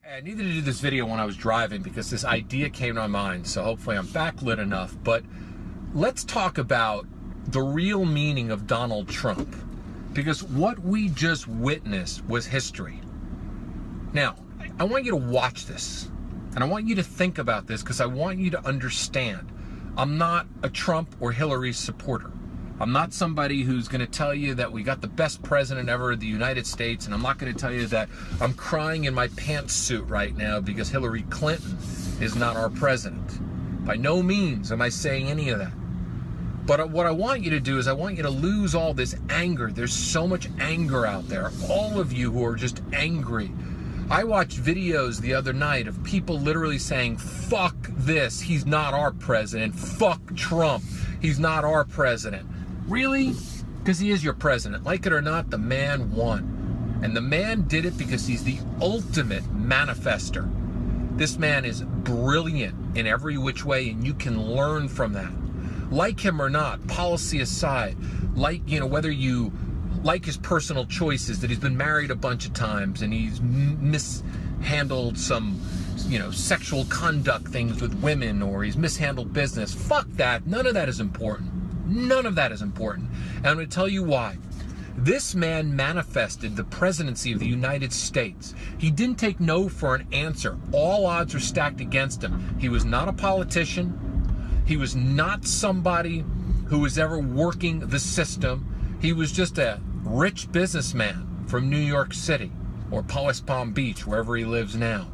I needed to do this video when I was driving because this idea came to my mind, so hopefully I'm backlit enough. But let's talk about the real meaning of Donald Trump, because what we just witnessed was history. Now, I want you to watch this, and I want you to think about this because I want you to understand. I'm not a Trump or Hillary supporter. I'm not somebody who's going to tell you that we got the best president ever of the United States, and I'm not going to tell you that I'm crying in my pantsuit right now because Hillary Clinton is not our president. By no means am I saying any of that. But what I want you to do is I want you to lose all this anger. There's so much anger out there. All of you who are just angry. I watched videos the other night of people literally saying, fuck this, he's not our president. Fuck Trump, he's not our president. Really? Because he is your president. Like it or not, the man won. And the man did it because he's the ultimate manifester. This man is brilliant in every which way, and you can learn from that. Like him or not, policy aside, whether you like his personal choices, that he's been married a bunch of times and he's mishandled some, sexual conduct things with women, or he's mishandled business. Fuck that. None of that is important. None of that is important. And I'm going to tell you why. This man manifested the presidency of the United States. He didn't take no for an answer. All odds are stacked against him. He was not a politician. He was not somebody who was ever working the system. He was just a rich businessman from New York City or West Palm Beach, wherever he lives now.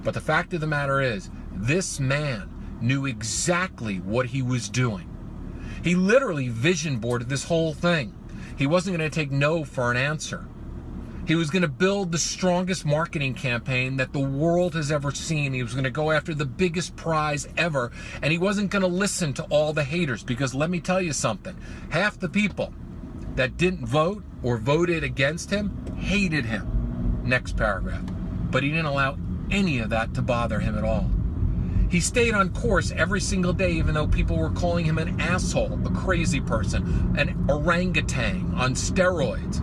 But the fact of the matter is, this man knew exactly what he was doing. He literally vision boarded this whole thing. He wasn't going to take no for an answer. He was going to build the strongest marketing campaign that the world has ever seen. He was going to go after the biggest prize ever, and he wasn't going to listen to all the haters, because let me tell you something. Half the people that didn't vote or voted against him hated him. Next paragraph. But he didn't allow any of that to bother him at all. He stayed on course every single day, even though people were calling him an asshole, a crazy person, an orangutan on steroids.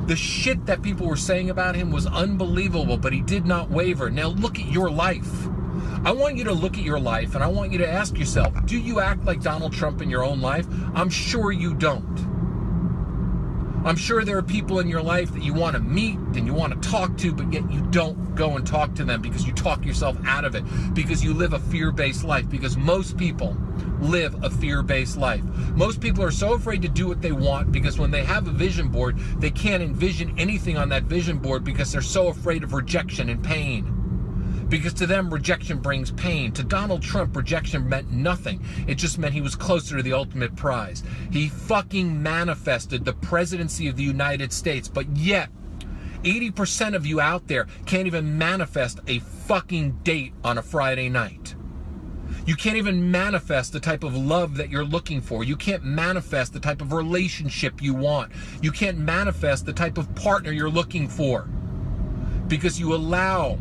The shit that people were saying about him was unbelievable, but he did not waver. Now look at your life. I want you to look at your life, and I want you to ask yourself, do you act like Donald Trump in your own life? I'm sure you don't. I'm sure there are people in your life that you want to meet and you want to talk to, but yet you don't go and talk to them because you talk yourself out of it, because you live a fear-based life, because most people live a fear-based life. Most people are so afraid to do what they want because when they have a vision board, they can't envision anything on that vision board because they're so afraid of rejection and pain. Because to them, rejection brings pain. To Donald Trump, rejection meant nothing. It just meant he was closer to the ultimate prize. He fucking manifested the presidency of the United States, but yet 80% of you out there can't even manifest a fucking date on a Friday night. You can't even manifest the type of love that you're looking for. You can't manifest the type of relationship you want. You can't manifest the type of partner you're looking for because you allow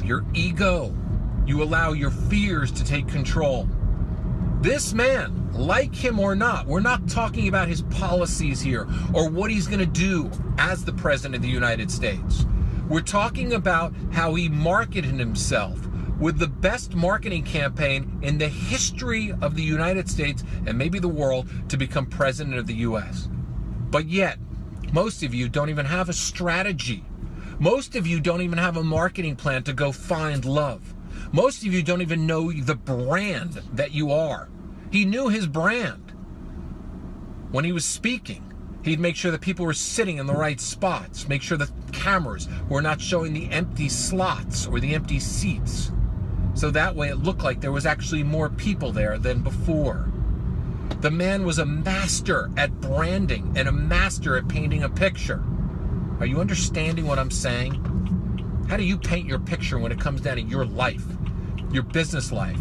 your ego, you allow your fears to take control. This man, like him or not, we're not talking about his policies here or what he's going to do as the president of the United States. We're talking about how he marketed himself with the best marketing campaign in the history of the United States and maybe the world to become president of the U.S. But yet, most of you don't even have a strategy. Most of you don't even have a marketing plan to go find love. Most of you don't even know the brand that you are. He knew his brand. When he was speaking, he'd make sure that people were sitting in the right spots, make sure the cameras were not showing the empty slots or the empty seats. So that way it looked like there was actually more people there than before. The man was a master at branding and a master at painting a picture. Are you understanding what I'm saying? How do you paint your picture when it comes down to your life, your business life,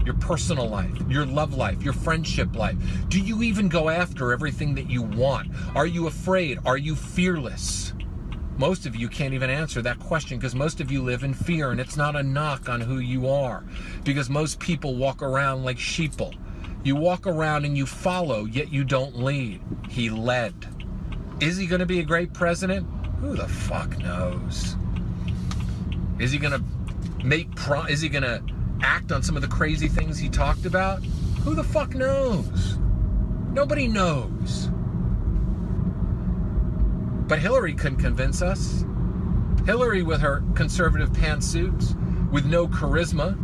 your personal life, your love life, your friendship life? Do you even go after everything that you want? Are you afraid? Are you fearless? Most of you can't even answer that question because most of you live in fear, and it's not a knock on who you are because most people walk around like sheeple. You walk around and you follow, yet you don't lead. He led. Is he going to be a great president? Who the fuck knows? Is he going to is he going to act on some of the crazy things he talked about? Who the fuck knows? Nobody knows. But Hillary couldn't convince us. Hillary, with her conservative pantsuits, with no charisma,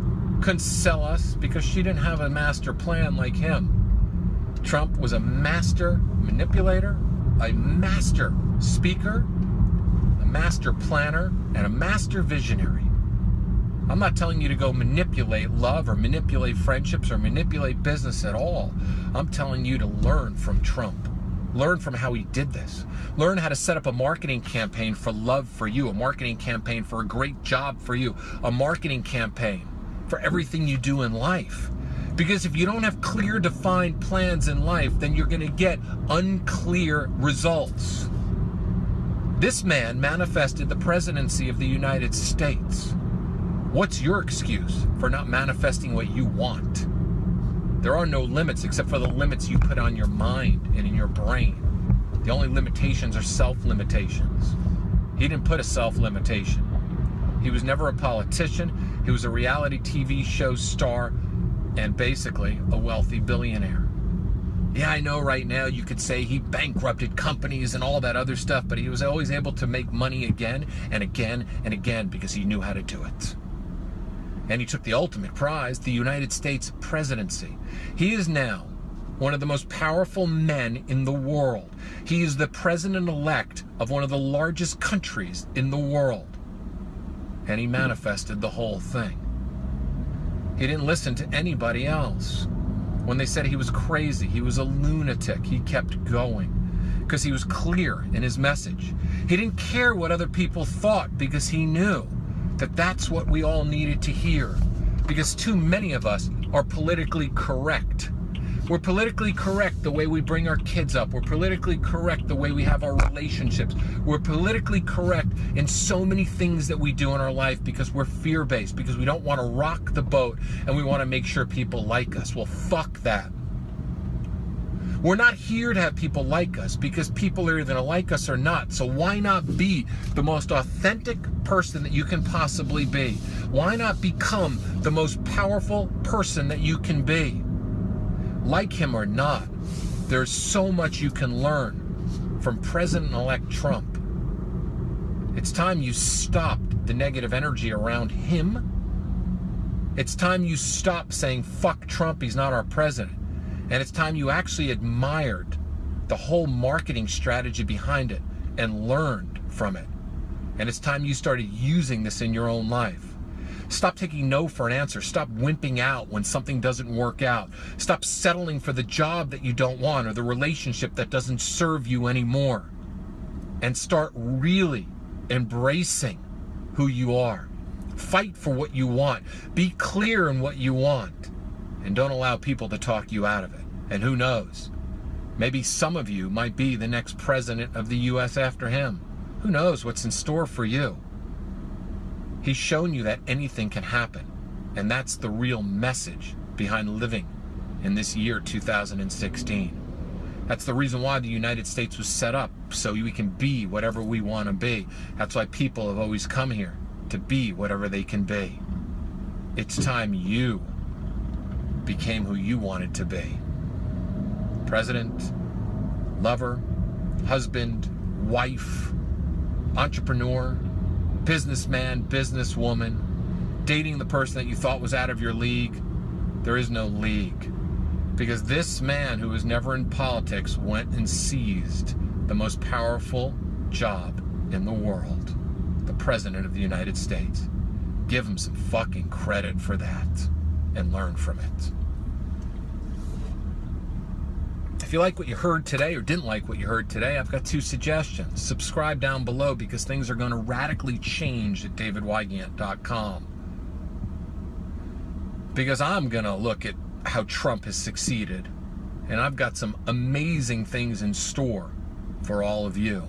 couldn't sell us because she didn't have a master plan like him. Trump was a master manipulator, a master speaker, a master planner, and a master visionary. I'm not telling you to go manipulate love or manipulate friendships or manipulate business at all. I'm telling you to learn from Trump. Learn from how he did this. Learn how to set up a marketing campaign for love for you, a marketing campaign for a great job for you, a marketing campaign for everything you do in life. Because if you don't have clear, defined plans in life, then you're going to get unclear results. This man manifested the presidency of the United States. What's your excuse for not manifesting what you want? There are no limits except for the limits you put on your mind and in your brain. The only limitations are self-limitations. He didn't put a self-limitation. He was never a politician. He was a reality TV show star and basically a wealthy billionaire. Yeah, I know right now you could say he bankrupted companies and all that other stuff, but he was always able to make money again and again and again because he knew how to do it. And he took the ultimate prize, the United States presidency. He is now one of the most powerful men in the world. He is the president-elect of one of the largest countries in the world. And he manifested the whole thing. He didn't listen to anybody else. When they said he was crazy, he was a lunatic, he kept going because he was clear in his message. He didn't care what other people thought because he knew that that's what we all needed to hear, because too many of us are politically correct. We're politically correct the way we bring our kids up. We're politically correct the way we have our relationships. We're politically correct in so many things that we do in our life because we're fear-based, because we don't want to rock the boat and we want to make sure people like us. Well, fuck that. We're not here to have people like us because people are either going to like us or not. So why not be the most authentic person that you can possibly be? Why not become the most powerful person that you can be? Like him or not, there's so much you can learn from President-elect Trump. It's time you stopped the negative energy around him. It's time you stop saying, fuck Trump, he's not our president. And it's time you actually admired the whole marketing strategy behind it and learned from it. And it's time you started using this in your own life. Stop taking no for an answer. Stop wimping out when something doesn't work out. Stop settling for the job that you don't want or the relationship that doesn't serve you anymore. And start really embracing who you are. Fight for what you want. Be clear in what you want. And don't allow people to talk you out of it. And who knows? Maybe some of you might be the next president of the U.S. after him. Who knows what's in store for you? He's shown you that anything can happen. And that's the real message behind living in this year 2016. That's the reason why the United States was set up, so we can be whatever we want to be. That's why people have always come here, to be whatever they can be. It's time you became who you wanted to be. President, lover, husband, wife, entrepreneur, businessman, businesswoman, dating the person that you thought was out of your league. There is no league. Because this man who was never in politics went and seized the most powerful job in the world, the President of the United States. Give him some fucking credit for that and learn from it. If you like what you heard today or didn't like what you heard today, I've got 2 suggestions. Subscribe down below because things are going to radically change at davidwygant.com. Because I'm going to look at how Trump has succeeded, and I've got some amazing things in store for all of you.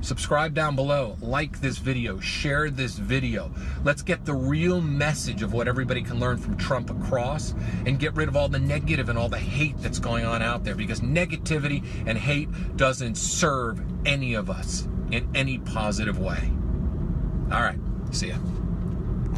Subscribe down below, like this video, share this video. Let's get the real message of what everybody can learn from Trump across and get rid of all the negative and all the hate that's going on out there, because negativity and hate doesn't serve any of us in any positive way. All right, see ya.